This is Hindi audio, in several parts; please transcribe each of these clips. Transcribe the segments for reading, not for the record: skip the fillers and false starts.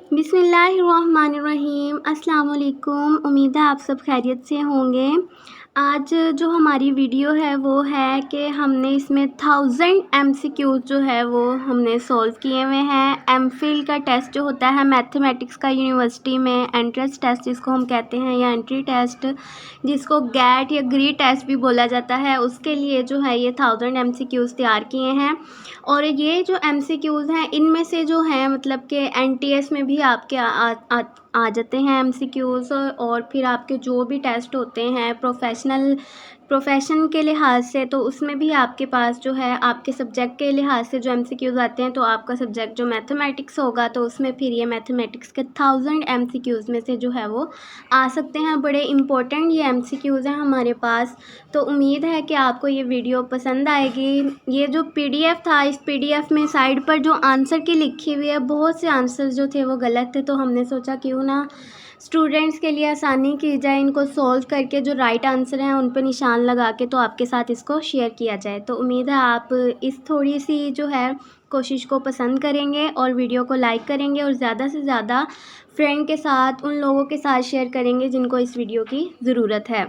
बिस्मिल्लाहिर्रहमानिर्रहीम। अस्सलाम वालेकुम। उम्मीद है आप सब खैरियत से होंगे। आज जो हमारी वीडियो है वो है कि हमने इसमें 1000 MCQs जो है वो हमने सॉल्व किए हुए हैं। एमफिल का टेस्ट जो होता है मैथमेटिक्स का यूनिवर्सिटी में, एंट्रेंस टेस्ट जिसको हम कहते हैं या एंट्री टेस्ट, जिसको गैट या ग्री टेस्ट भी बोला जाता है, उसके लिए जो है ये 1000 MCQs तैयार किए हैं। और ये जो MCQs हैं इनमें से जो हैं मतलब कि NTS में भी आपके आ जाते हैं MCQs। और फिर आपके जो भी टेस्ट होते हैं प्रोफेशन के लिहाज से, तो उसमें भी आपके पास जो है आपके सब्जेक्ट के लिहाज से जो MCQs आते हैं, तो आपका सब्जेक्ट जो मैथमेटिक्स होगा तो उसमें फिर ये मैथमेटिक्स के 1000 MCQs में से जो है वो आ सकते हैं। बड़े इम्पोर्टेंट ये MCQs हैं हमारे पास। तो उम्मीद है कि आपको ये वीडियो पसंद आएगी। ये जो PDF था, इस PDF में साइड पर जो आंसर की लिखी हुई है, बहुत से आंसर जो थे वो गलत थे, तो हमने सोचा क्यों ना स्टूडेंट्स के लिए आसानी की जाए, इनको सॉल्व करके जो राइट आंसर हैं उन पर निशान लगा के तो आपके साथ इसको शेयर किया जाए। तो उम्मीद है आप इस थोड़ी सी जो है कोशिश को पसंद करेंगे और वीडियो को लाइक करेंगे और ज़्यादा से ज़्यादा फ्रेंड के साथ, उन लोगों के साथ शेयर करेंगे जिनको इस वीडियो की ज़रूरत है।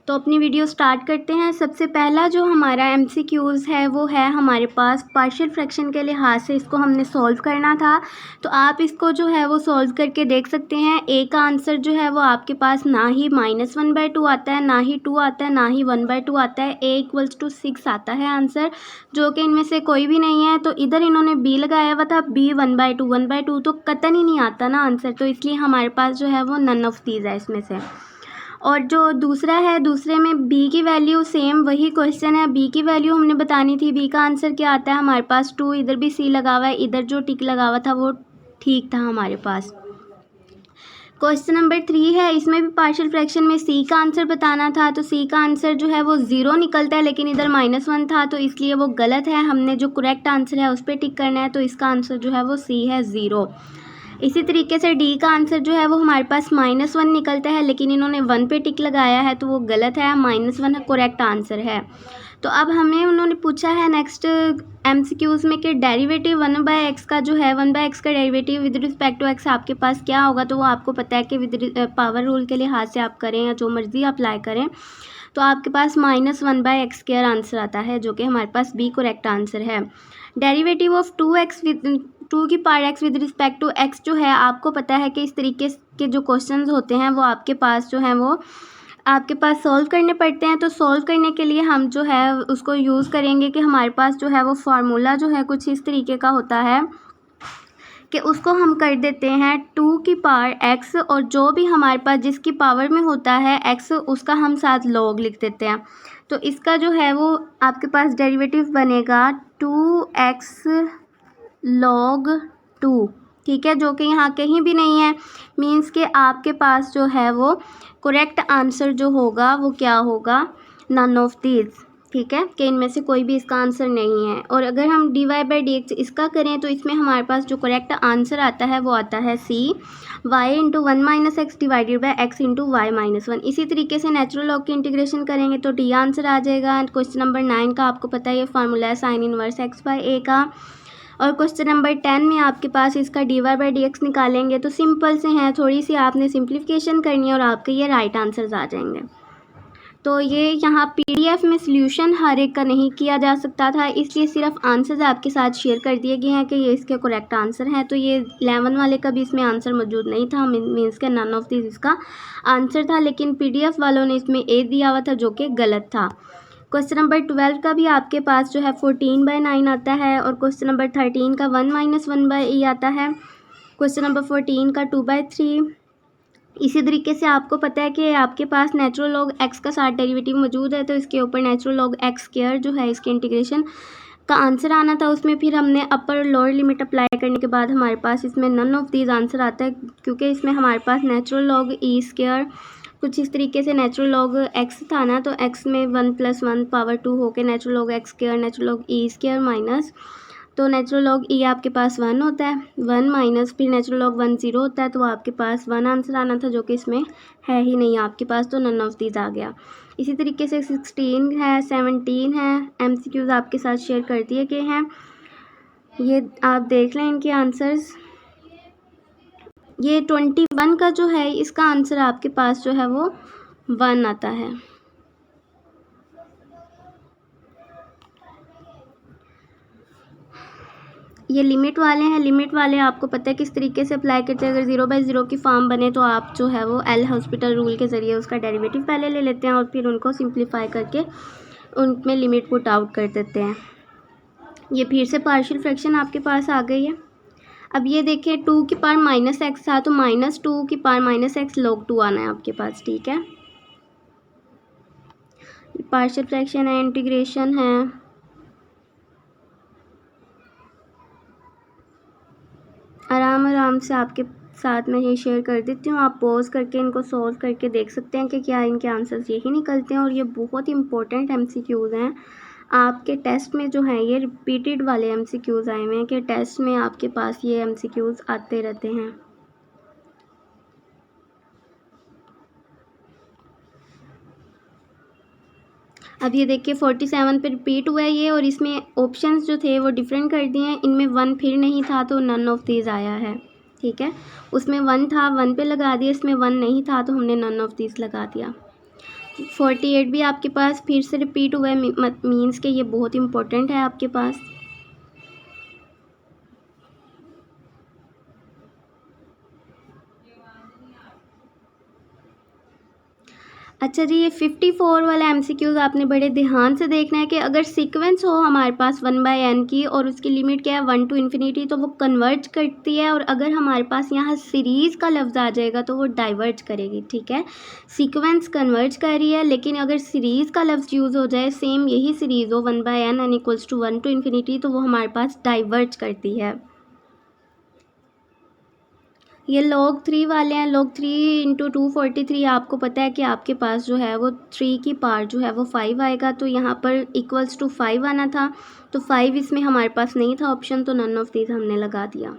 तो अपनी वीडियो स्टार्ट करते हैं। सबसे पहला जो हमारा MCQs है वो है हमारे पास पार्शियल फ्रैक्शन के लिहाज से, इसको हमने सॉल्व करना था। तो आप इसको जो है वो सॉल्व करके देख सकते हैं। ए का आंसर जो है वो आपके पास ना ही -1/2 आता है, ना ही 2 आता है, ना ही 1/2 आता है। A = 6 आता है आंसर, जो कि इनमें से कोई भी नहीं है। तो इधर इन्होंने B लगाया हुआ था, B 1/2 तो कतई ही नहीं आता ना आंसर, तो इसलिए हमारे पास जो है वो नन ऑफ दीज है इसमें से। और जो दूसरा है, दूसरे में B की वैल्यू सेम वही क्वेश्चन है, B की वैल्यू हमने बतानी थी। B का आंसर क्या आता है हमारे पास 2, इधर भी C लगा हुआ है, इधर जो टिक लगा हुआ था वो ठीक था हमारे पास। क्वेश्चन नंबर 3 है, इसमें भी पार्शियल फ्रैक्शन में C का आंसर बताना था। तो C का आंसर जो है वो 0 निकलता है, लेकिन इधर -1 था तो इसलिए वो गलत है। हमने जो करेक्ट आंसर है उस पर टिक करना है, तो इसका आंसर जो है वो C है, 0। इसी तरीके से D का आंसर जो है वो हमारे पास -1 निकलता है, लेकिन इन्होंने 1 पे टिक लगाया है तो वो गलत है, -1 करेक्ट आंसर है। तो अब हमें उन्होंने पूछा है नेक्स्ट MCQs में कि डेरिवेटिव 1/x का जो है 1/x का derivative with respect to x आपके पास क्या होगा। तो वो आपको पता है कि विद पावर रूल के लिहाज से आप करें या जो मर्ज़ी अप्लाई करें, तो आपके पास -1/x² आंसर आता है, जो कि हमारे पास B करेक्ट आंसर है। डेरिवेटिव ऑफ 2x विद 2 की power x with respect to x जो है आपको पता है कि इस तरीके के जो क्वेश्चंस होते हैं वो आपके पास जो हैं वो आपके पास सॉल्व करने पड़ते हैं। तो सॉल्व करने के लिए हम जो है उसको यूज़ करेंगे कि हमारे पास जो है वो फार्मूला जो है कुछ इस तरीके का होता है कि उसको हम कर देते हैं 2 की पावर x, और जो भी हमारे पास जिसकी पावर में होता है x उसका हम साथ log लिख देते हैं। तो इसका जो है वो आपके पास डेरिवेटिव बनेगा 2x log 2, ठीक है, जो कि यहाँ कहीं भी नहीं है। मीन्स कि आपके पास जो है वो करेक्ट आंसर जो होगा वो क्या होगा, नन ऑफ दीज, ठीक है, कि इनमें से कोई भी इसका आंसर नहीं है। और अगर हम dy/dx इसका करें तो इसमें हमारे पास जो करेक्ट आंसर आता है वो आता है C, y × 1 - x divided by x × y - 1। इसी तरीके से नेचुरल लॉग की इंटीग्रेशन करेंगे तो D आंसर आ जाएगा। क्वेश्चन नंबर 9 का आपको पता है ये फार्मूला है साइन इनवर्स x/a का। और क्वेश्चन नंबर 10 में आपके पास इसका dy/dx निकालेंगे तो सिंपल से हैं, थोड़ी सी आपने सिंप्लीफिकेशन करनी है और आपके ये राइट आंसर्स आ जाएंगे। तो ये यहाँ PDF में सॉल्यूशन हर एक का नहीं किया जा सकता था, इसलिए सिर्फ आंसर्स आपके साथ शेयर कर दिए गए हैं कि ये इसके करेक्ट आंसर हैं। तो ये 11 वाले का भी इसमें आंसर मौजूद नहीं था, मीन्स के नन ऑफ दिस इसका आंसर था, लेकिन PDF वालों ने इसमें A दिया हुआ था जो कि गलत था। क्वेश्चन नंबर 12 का भी आपके पास जो है 14/9 आता है, और क्वेश्चन नंबर 13 का 1 - 1/e आता है। क्वेश्चन नंबर 14 का 2/3। इसी तरीके से आपको पता है कि आपके पास नेचुरल लॉग x का साथ डेरिवेटिव मौजूद है, तो इसके ऊपर नेचुरल लॉग x² जो है इसके इंटीग्रेशन का आंसर आना था। उसमें फिर हमने अपर और लोअर लिमिट अप्लाई करने के बाद हमारे पास इसमें नन ऑफ दीज आंसर आता है, क्योंकि इसमें हमारे पास नेचुरल लॉग e² कुछ इस तरीके से नेचुरल लॉग x था ना, तो x में 1 + 1 पावर 2 होकर natural log x² natural log e² minus, तो नेचुरल लॉग e आपके पास 1 होता है, 1 माइनस फिर नेचुरल लॉग 1 0 होता है, तो आपके पास 1 आंसर आना था जो कि इसमें है ही नहीं आपके पास, तो नन ऑफ दीज आ गया। इसी तरीके से 16 है, 17 है, MCQs आपके साथ शेयर कर दिए गए हैं, ये आप देख लें इनके आंसर्स। ये 21 का जो है इसका आंसर आपके पास जो है वो 1 आता है। ये लिमिट वाले हैं। लिमिट वाले आपको पता है किस तरीके से अप्लाई करते हैं। अगर 0/0 की फॉर्म बने तो आप जो है वो एल हॉस्पिटल रूल के ज़रिए उसका डेरिवेटिव पहले ले लेते हैं और फिर उनको सिंप्लीफाई करके उनमें लिमिट पुट आउट कर देते हैं। ये फिर से पार्शियल फ्रैक्शन आपके पास आ गई है। अब ये देखिए 2 की पावर -x था तो -2 की पावर -x log 2 आना है आपके पास, ठीक है। पार्शियल फ्रैक्शन है, इंटीग्रेशन है। आराम से आपके साथ में ये शेयर कर देती हूँ। आप पॉज करके इनको सॉल्व करके देख सकते हैं कि क्या इनके आंसर्स यही निकलते हैं। और ये बहुत इंपॉर्टेंट MCQs हैं आपके टेस्ट में जो हैं। ये रिपीटेड वाले MCQs आए हुए हैं कि टेस्ट में आपके पास ये MCQs आते रहते हैं। अब ये देखिए 47 पे रिपीट हुआ है ये, और इसमें ऑप्शंस जो थे वो डिफरेंट कर दिए हैं। इनमें 1 फिर नहीं था तो नन ऑफ दीज आया है, ठीक है। उसमें 1 था, 1 पे लगा दिया। इसमें 1 नहीं था तो हमने नन ऑफ दीज लगा दिया। 48 भी आपके पास फिर से रिपीट हुआ है, मीन्स के ये बहुत इंपॉर्टेंट है आपके पास। अच्छा जी, ये 54 वाला MCQs आपने बड़े ध्यान से देखना है कि अगर सीक्वेंस हो हमारे पास 1/n की और उसकी लिमिट क्या है 1 to इन्फिनिटी, तो वो कन्वर्ज करती है। और अगर हमारे पास यहाँ सीरीज़ का लफ्ज़ आ जाएगा तो वो डाइवर्ज करेगी, ठीक है। सीक्वेंस कन्वर्ज कर रही है, लेकिन अगर सीरीज़ का लफ्ज़ यूज़ हो जाए, सेम यही सीरीज़ हो 1/n n = 1 to इन्फिनिटी, तो वो हमारे पास डाइवर्ज करती है। ये log 3 वाले हैं। log 3 × 243 आपको पता है कि आपके पास जो है वो 3 की पावर जो है वो 5 आएगा, तो यहाँ पर = 5 आना था, तो 5 इसमें हमारे पास नहीं था ऑप्शन, तो नन ऑफ दीज हमने लगा दिया।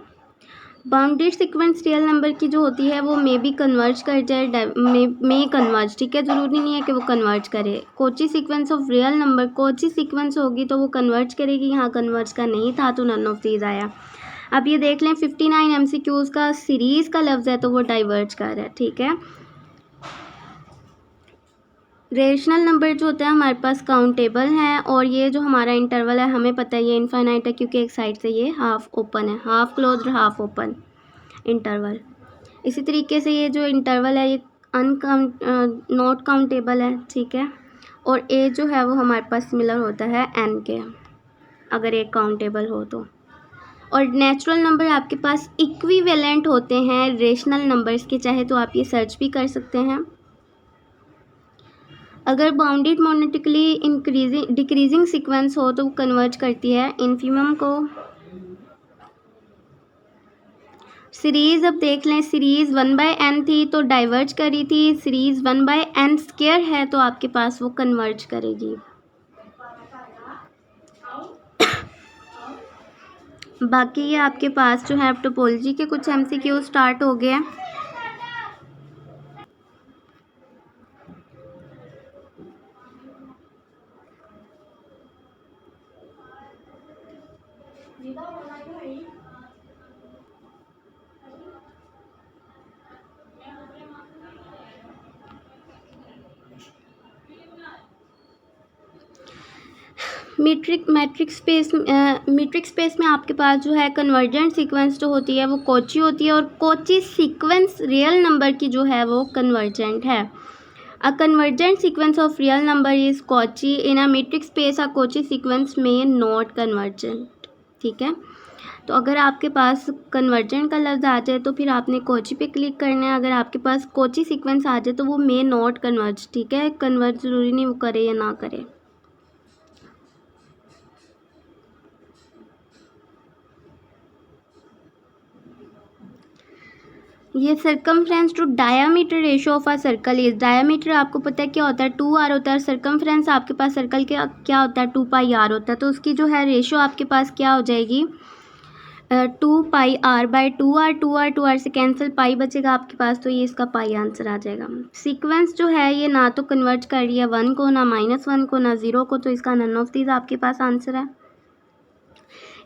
बाउंडेड सीक्वेंस रियल नंबर की जो होती है वो मे भी कन्वर्ज कर जाए, मे कन्वर्ज, ठीक है। ज़रूरी नहीं है कि वो कन्वर्ज करे। Kochi sequence of real number, Kochi sequence होगी तो वो कन्वर्ज करेगी। यहाँ कन्वर्ज का नहीं था तो नन ऑफ दीज आया। अब ये देख लें 59 MCQs का सीरीज़ का लफ्ज़ है तो वो डाइवर्ज कर रहा है, ठीक है। रेशनल नंबर जो होता है हमारे पास काउंटेबल है, और ये जो हमारा इंटरवल है हमें पता है ये इनफाइनाइट है क्योंकि एक साइड से ये हाफ ओपन है, हाफ क्लोज और हाफ ओपन इंटरवल। इसी तरीके से ये जो इंटरवल है ये नॉट काउंटेबल है, ठीक है। और ए जो है वो हमारे पास सिमिलर होता है n के, अगर एक काउंटेबल हो तो। और नेचुरल नंबर आपके पास इक्विवेलेंट होते हैं रेशनल नंबर्स के, चाहे तो आप ये सर्च भी कर सकते हैं। अगर बाउंडेड मोनेटिकली इंक्रीजिंग डिक्रीजिंग सीक्वेंस हो तो वो कन्वर्ज करती है इन्फिमम को। सीरीज़ अब देख लें, सीरीज़ 1/n थी तो डाइवर्ज करी थी। सीरीज़ 1/n² है तो आपके पास वो कन्वर्ज करेगी। बाकी ये आपके पास जो है टोपोलॉजी के कुछ MCQ स्टार्ट हो गए हैं। मीट्रिक स्पेस में आपके पास जो है कन्वर्जेंट सीक्वेंस जो होती है वो कोची होती है, और कोची सीक्वेंस रियल नंबर की जो है वो कन्वर्जेंट है। A convergent sequence of real number is Kochi in a metric space. A Kochi sequence में नॉट कन्वर्जेंट, ठीक है। तो अगर आपके पास कन्वर्जेंट का लफ्ज़ आ जाए तो फिर आपने कोची पे क्लिक करना है। अगर आपके पास कोची सीक्वेंस आ जाए तो वो मे नॉट कन्वर्ज, ठीक है। कन्वर्ज ज़रूरी नहीं वो करे या ना करे। ये circumference to diameter ratio of a circle is. Diameter आपको पता है क्या होता है, 2r होता है। सर्कमफ्रेंस आपके पास सर्कल के क्या होता है, 2πr होता है। तो उसकी जो है रेशो आपके पास क्या हो जाएगी, 2πr/2r। 2r से कैंसिल, पाई बचेगा आपके पास, तो ये इसका पाई आंसर आ जाएगा। सीक्वेंस जो है ये ना तो कन्वर्ट कर रही है 1 को, ना -1 को, ना 0 को, तो इसका नन ऑफ दीज आपके पास आंसर है।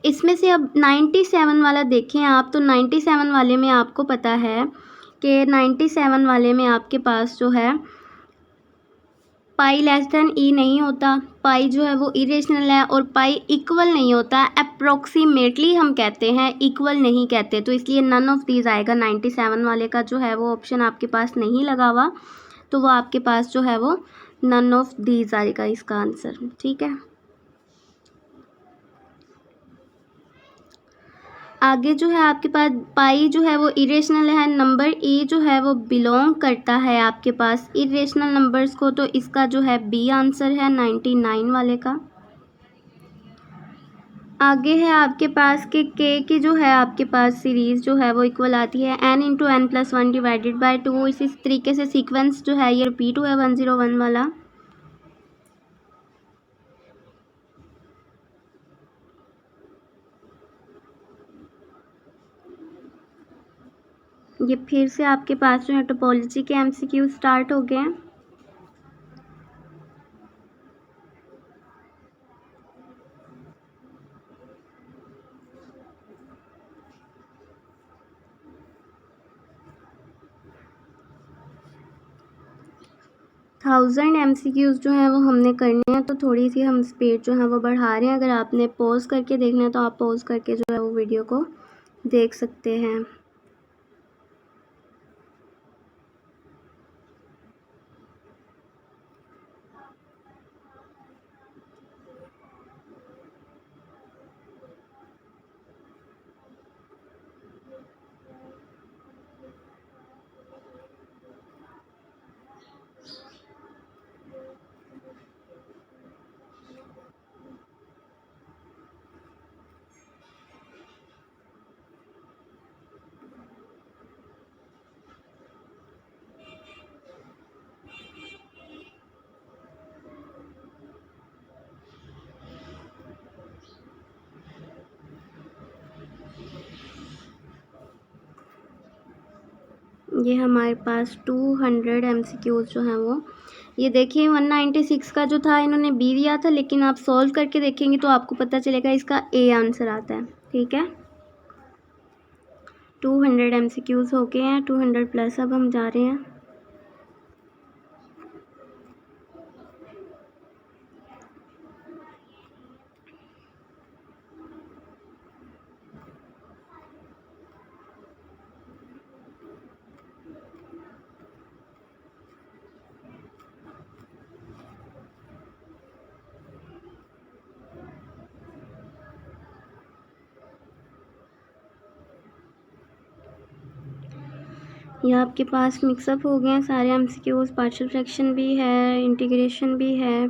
इसमें से अब 97 वाला देखें आप, तो 97 वाले में आपको पता है कि 97 वाले में आपके पास जो है पाई लेस दैन ई नहीं होता, पाई जो है वो इरेशनल है, और पाई इक्वल नहीं होता, अप्रोक्सीमेटली हम कहते हैं, इक्वल नहीं कहते, तो इसलिए नन ऑफ दीज आएगा। 97 वाले का जो है वो ऑप्शन आपके पास नहीं लगा हुआ, तो वो आपके पास जो है वो नन ऑफ दीज आएगा इसका आंसर। ठीक है, आगे जो है आपके पास पाई जो है वो इरेशनल है, नंबर ई जो है वो बिलोंग करता है आपके पास इरेशनल नंबर्स को, तो इसका जो है बी आंसर है 99 वाले का। आगे है आपके पास के की जो है आपके पास सीरीज़ जो है वो इक्वल आती है n into n plus 1 divided by 2। इसी तरीके से सीक्वेंस जो है ये रिपीट हुआ है 101 वाला। ये फिर से आपके पास जो है टोपोलॉजी के MCQ स्टार्ट हो गए हैं। थाउजेंड MCQs जो हैं वो हमने करने हैं, तो थोड़ी सी हम स्पीड जो है वो बढ़ा रहे हैं। अगर आपने पॉज करके देखना है तो आप पॉज करके जो है वो वीडियो को देख सकते हैं। ये हमारे पास 200 MCQs जो हैं वो, ये देखिए 196 का जो था इन्होंने बी दिया था, लेकिन आप सॉल्व करके देखेंगे तो आपको पता चलेगा इसका ए आंसर आता है। ठीक है, 200 MCQs हो गए हैं, 200 प्लस अब हम जा रहे हैं। ये आपके पास मिक्सअप हो गए हैं सारे MCQs, पार्शियल फ्रैक्शन भी है, इंटीग्रेशन भी है।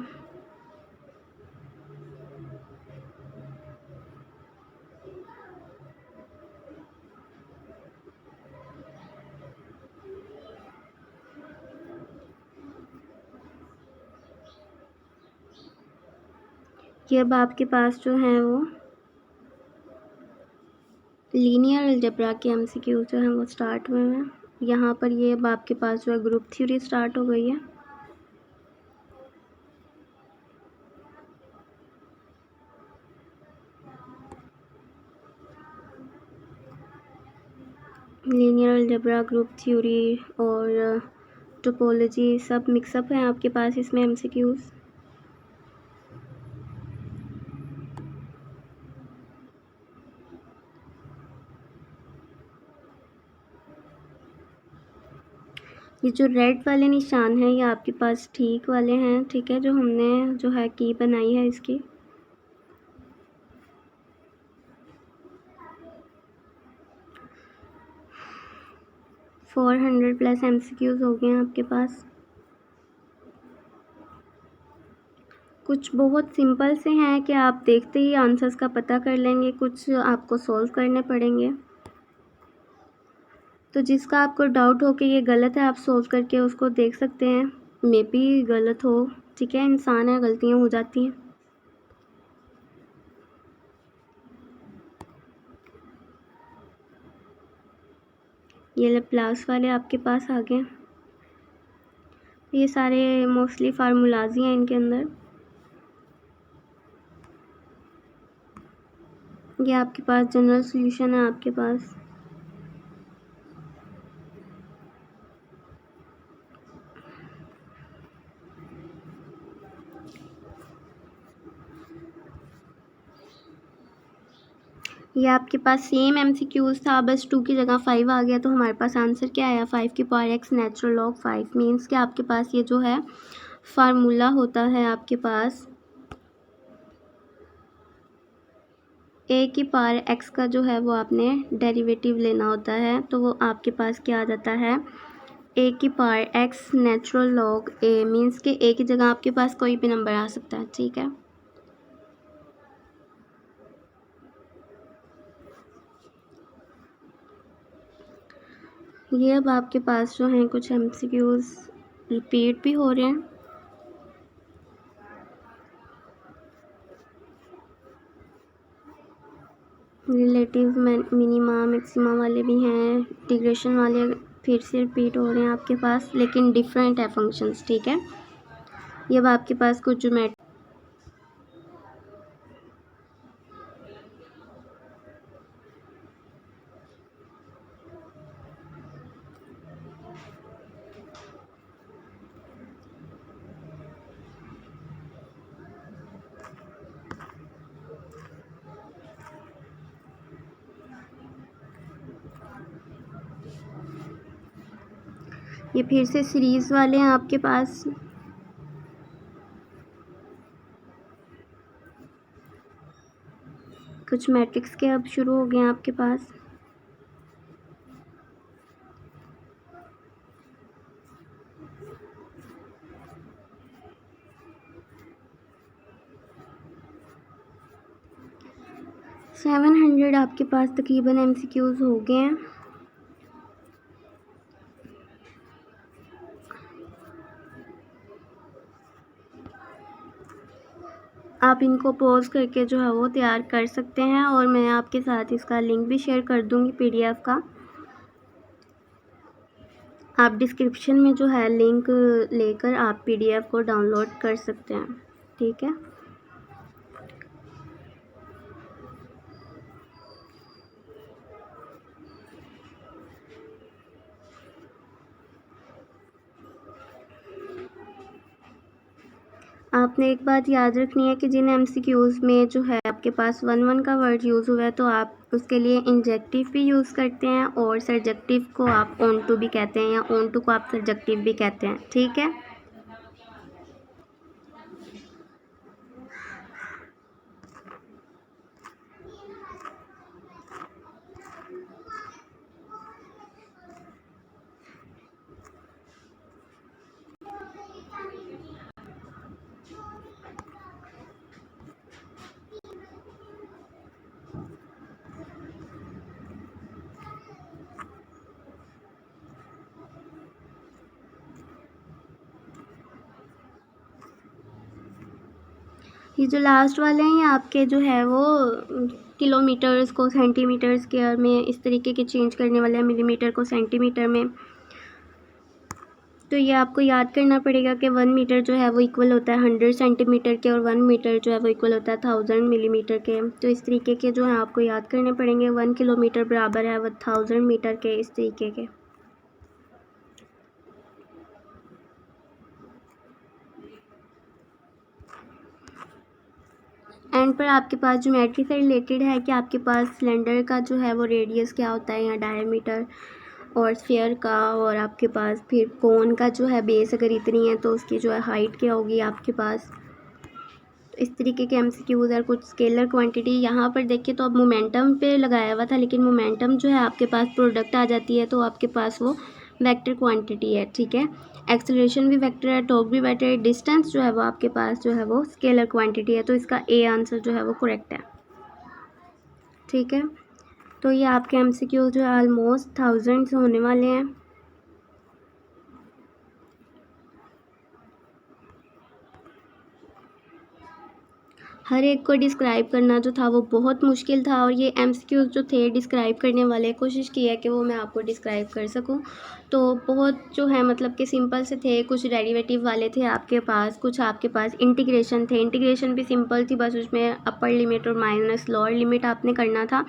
ये अब आपके पास जो है वो लीनियर अलजेब्रा के MCQ जो हैं वो स्टार्ट हुए हैं। यहाँ पर ये अब आपके पास जो है ग्रुप थ्योरी स्टार्ट हो गई है। लीनियर अलजेब्रा, ग्रुप थ्योरी और टोपोलॉजी सब मिक्सअप हैं आपके पास इसमें MCQs। ये जो रेड वाले निशान हैं ये आपके पास ठीक वाले हैं। ठीक है, जो हमने जो है की बनाई है इसकी। $400 प्लस MCQs हो गए हैं आपके पास। कुछ बहुत सिंपल से हैं कि आप देखते ही आंसर्स का पता कर लेंगे, कुछ आपको सॉल्व करने पड़ेंगे। तो जिसका आपको डाउट हो कि ये गलत है, आप सोल्व करके उसको देख सकते हैं, मे बी गलत हो। ठीक है, इंसान है, गलतियाँ हो जाती हैं। ये लैप्लास वाले आपके पास आ गए। ये सारे मोस्टली फार्मूलाज ही हैं इनके अंदर। ये आपके पास जनरल सॉल्यूशन है आपके पास। ये आपके पास सेम एमसीक्यूज था, बस 2 की जगह 5 आ गया, तो हमारे पास आंसर क्या आया, 5 की power x natural log 5। Means कि आपके पास ये जो है फार्मूला होता है आपके पास a की पावर x का जो है वो आपने डेरिवेटिव लेना होता है, तो वो आपके पास क्या आ जाता है, a की power x natural log a। Means कि a की जगह आपके पास कोई भी नंबर आ सकता है, ठीक है। ये अब आपके पास जो हैं कुछ एमसीक्यूज रिपीट भी हो रहे हैं। रिलेटिव मिनिमा मैक्सिमा वाले भी हैं, इंटीग्रेशन वाले फिर से रिपीट हो रहे हैं आपके पास, लेकिन डिफरेंट है फंक्शंस, ठीक है। ये अब आपके पास कुछ ज्योमेट्री, ये फिर से सीरीज़ वाले हैं आपके पास। कुछ मैट्रिक्स के अब शुरू हो गए हैं आपके पास। सेवन 700 आपके पास तकरीबन एमसीक्यूज हो गए हैं। आप इनको पॉज करके जो है वो तैयार कर सकते हैं, और मैं आपके साथ इसका लिंक भी शेयर कर दूंगी पीडीएफ का। आप डिस्क्रिप्शन में जो है लिंक लेकर आप पीडीएफ को डाउनलोड कर सकते हैं, ठीक है। आपने एक बात याद रखनी है कि जिन एमसीक्यूज़ में जो है आपके पास 1 का वर्ड यूज़ हुआ है, तो आप उसके लिए इंजेक्टिव भी यूज़ करते हैं, और सर्जेक्टिव को आप ऑन टू भी कहते हैं, या ऑन टू को आप सर्जेक्टिव भी कहते हैं, ठीक है। ये जो लास्ट वाले हैं, ये आपके जो है वो किलोमीटर्स को सेंटीमीटर स्क्वायर में इस तरीके के चेंज करने वाले हैं, मिलीमीटर को सेंटीमीटर में। तो ये आपको याद करना पड़ेगा कि 1 मीटर जो है वो इक्वल होता है 100 सेंटीमीटर के, और 1 मीटर जो है वो इक्वल होता है 1000 मिलीमीटर के। तो इस तरीके के जो है आपको याद करने पड़ेंगे। 1 किलोमीटर बराबर है 1000 मीटर के, इस तरीके के। एंड पर आपके पास ज्योमेट्री से रिलेटेड है कि आपके पास सिलेंडर का जो है वो रेडियस क्या होता है, या डायमीटर, और स्फीयर का, और आपके पास फिर कोन का जो है बेस अगर इतनी है तो उसकी जो है हाइट क्या होगी आपके पास। तो इस तरीके के एमसीक्यूज़ और कुछ स्केलर क्वांटिटी। यहाँ पर देखिए तो अब मोमेंटम पे लगाया हुआ था, लेकिन मोमेंटम जो है आपके पास प्रोडक्ट आ जाती है, तो आपके पास वो वेक्टर क्वांटिटी है, ठीक है। एक्सेलरेशन भी वेक्टर है, टॉर्क भी वेक्टर है, डिस्टेंस जो है वो आपके पास जो है वो स्केलर क्वांटिटी है, तो इसका ए आंसर जो है वो करेक्ट है, ठीक है। तो ये आपके एमसीक्यू जो है ऑलमोस्ट 1000 होने वाले हैं। हर एक को डिस्क्राइब करना जो था वो बहुत मुश्किल था, और ये एमसीक्यूज़ जो थे डिस्क्राइब करने वाले, कोशिश की है कि वो मैं आपको डिस्क्राइब कर सकूं। तो बहुत जो है मतलब कि सिंपल से थे, कुछ डेरिवेटिव वाले थे आपके पास, कुछ आपके पास इंटीग्रेशन थे। इंटीग्रेशन भी सिंपल थी, बस उसमें अपर लिमिट और माइनस लोअर लिमिट आपने करना था,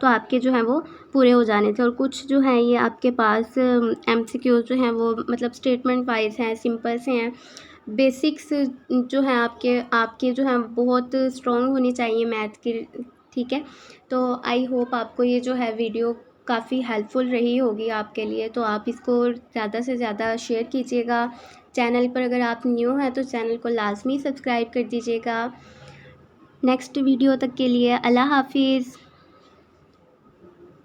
तो आपके जो हैं वो पूरे हो जाने थे। और कुछ जो हैं ये आपके पास एमसीक्यूज़ जो हैं वो मतलब स्टेटमेंट वाइज हैं, सिंपल से हैं। बेसिक्स जो हैं आपके आपके जो हैं बहुत स्ट्रॉन्ग होनी चाहिए मैथ की, ठीक है। तो आई होप आपको ये जो है वीडियो काफ़ी हेल्पफुल रही होगी आपके लिए, तो आप इसको ज़्यादा से ज़्यादा शेयर कीजिएगा। चैनल पर अगर आप न्यू हैं तो चैनल को लाजमी सब्सक्राइब कर दीजिएगा। नेक्स्ट वीडियो तक के लिए अल्लाह हाफिज़।